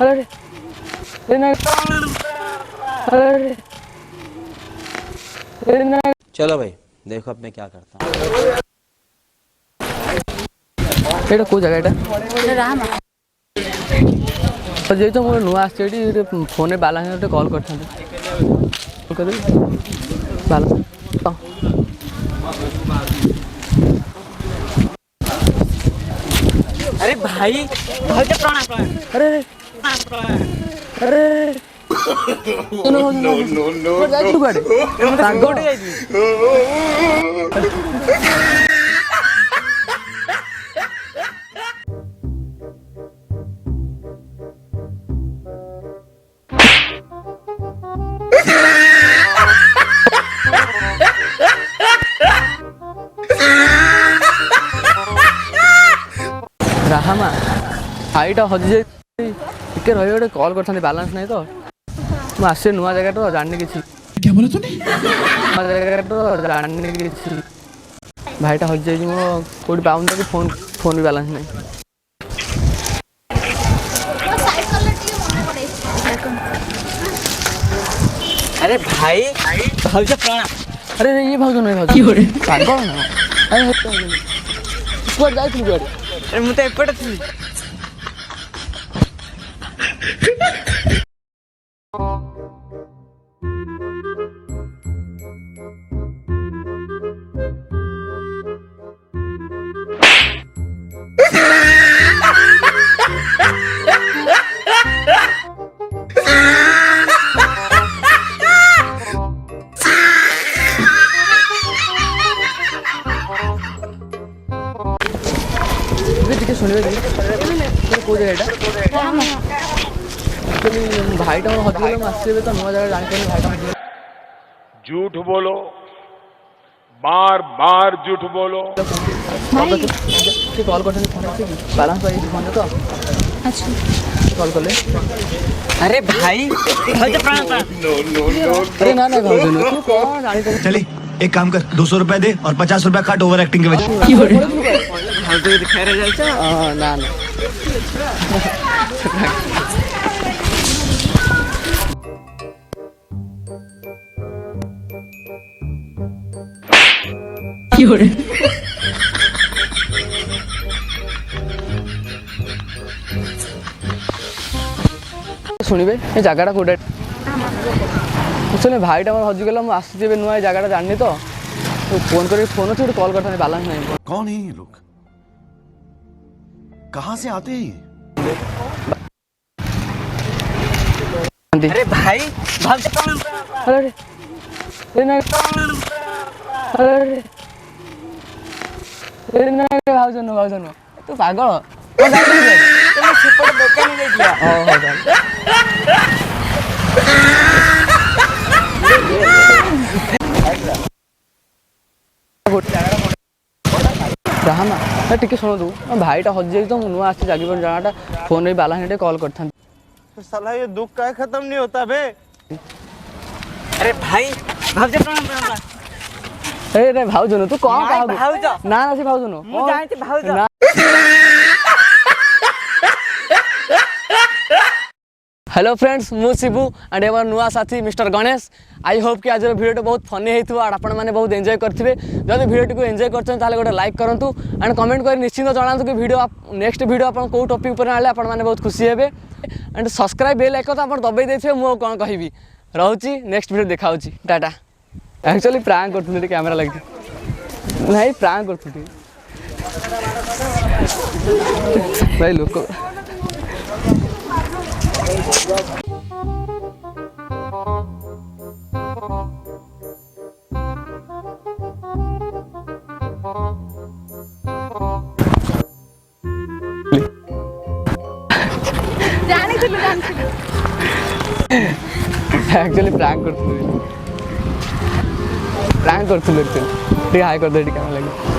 अरे अरे चलो भाई देखो अब मैं क्या करता हूँ। এটা কোন জায়গা এটা রামা যেহেতু ମୋର ନୂଆ ଆସିଛି ଏଠି ଫୋନରେ ବାଲାନ୍ସ ଗୋଟେ କଲ୍ କରିଥାନ୍ତି ବାଲାନ୍ସ अरे भाई भाई के प्राण अरे अरे नो नो नो नो जाइतु गाडी गोटे जाइबी ରାହାମା ଆଇଟା ହଜିଯାଇ ଟିକେ ରହିବ ଗୋଟେ କଲ୍ କରିଥାନ୍ତି ବାଲାନ୍ସ ନାହିଁ ତ ମୁଁ ଆସିଛି ନୂଆ ଜାଗା ତ ଜାଣିନି କିଛି ନୂଆ ଜାଗା ତ ଜାଣିନି କିଛି ଭାଇଟା ହଜିଯାଇଛି ମୁଁ କେଉଁଠି ପାଉନି ତାକୁ ଫୋନ୍ ବି ବାଲାନ୍ସ ନାହିଁ। अरे भाई भाई के प्राण अरे ये भाउज नहीं भाउज पागल ना अरे कुआडे जाइथिलु कुआडे अरे मु तो एपटे थी ଟିକେ ଶୁଣିବେ କି କେଉଁ ଜାଗାଟା ଭାଇଟା ମୋର ହଜିଗଲା ମୁଁ ଆସିବି ତ ନୂଆ ଜାଗା ଜାଣିପାରିନି ଭାଇଟା ହଜିଗଲା। झूठ बोलो बार बार झूठ बोलो। ଟିକେ କଲ୍ କରିଥାନ୍ତି ଫୋନ୍ ଅଛି କି ବାଲାନ୍ସ ପାଇଛି ଫୋନ୍ରେ ତ अच्छा कॉल कर ले। अरे भाई भाई के प्राण अरे ना ना भाई तू कौन जाने का चली एक काम कर 200 रुपए दे और 50 रुपए काट ओवर एक्टिंग के वजह भाई तो दिखा रहे जाए हां ना ना क्यों रे শুনিবে এই জায়গাটা কোডে আসলে ভাইটা আমার হজিগলা মু আসছি এবে নয় জায়গাটা জানি তো ফোন করে ফোন আছে কল করতে বালান্স নাই। कौन है ये लोग कहां से आते हैं? अरे भाई भाई के प्राण अरे अरे ना अरे अरे ना भाउजन तू पागल तुम सुपर दुकान में गया हो राहमा टिके शुणु भाईटा हजि तो नुआ आसी जागिर जगह फोन बालांस कॉल कर साला ये दुख का खत्म नहीं होता बे। अरे भाई भाई के प्राण अरे भाउजन तू कौन भाउज ना ना से भाउजन मु जानते भाउज हेलो फ्रेंड्स मु शिबू एंड एवर नुआ साथी मिस्टर गणेश आई होप कि आज वीडियो बहुत फनी होइथो और आपण माने बहुत एंजॉय करथिबे। जदि वीडियो को एंजॉय करछन ताले गोटे लाइक करंतु एंड कमेंट कर निश्चित जणांतु कि वीडियो नेक्स्ट वीडियो आपण को टॉपिक पर आले आपण माने बहुत खुशी हेबे एंड सब्सक्राइब बेल आइकन तो आपण दबाई देथिबे। मु कोन कहिबी रहउची नेक्स्ट वीडियो देखाउची टाटा। एक्चुअली प्रैंक करथुनी कैमरा लगी नहीं प्रैंक करथुनी भाई लोक एक्चुअली प्रैंक करथुनी ठीक हाई कर दे कैमरा लगी।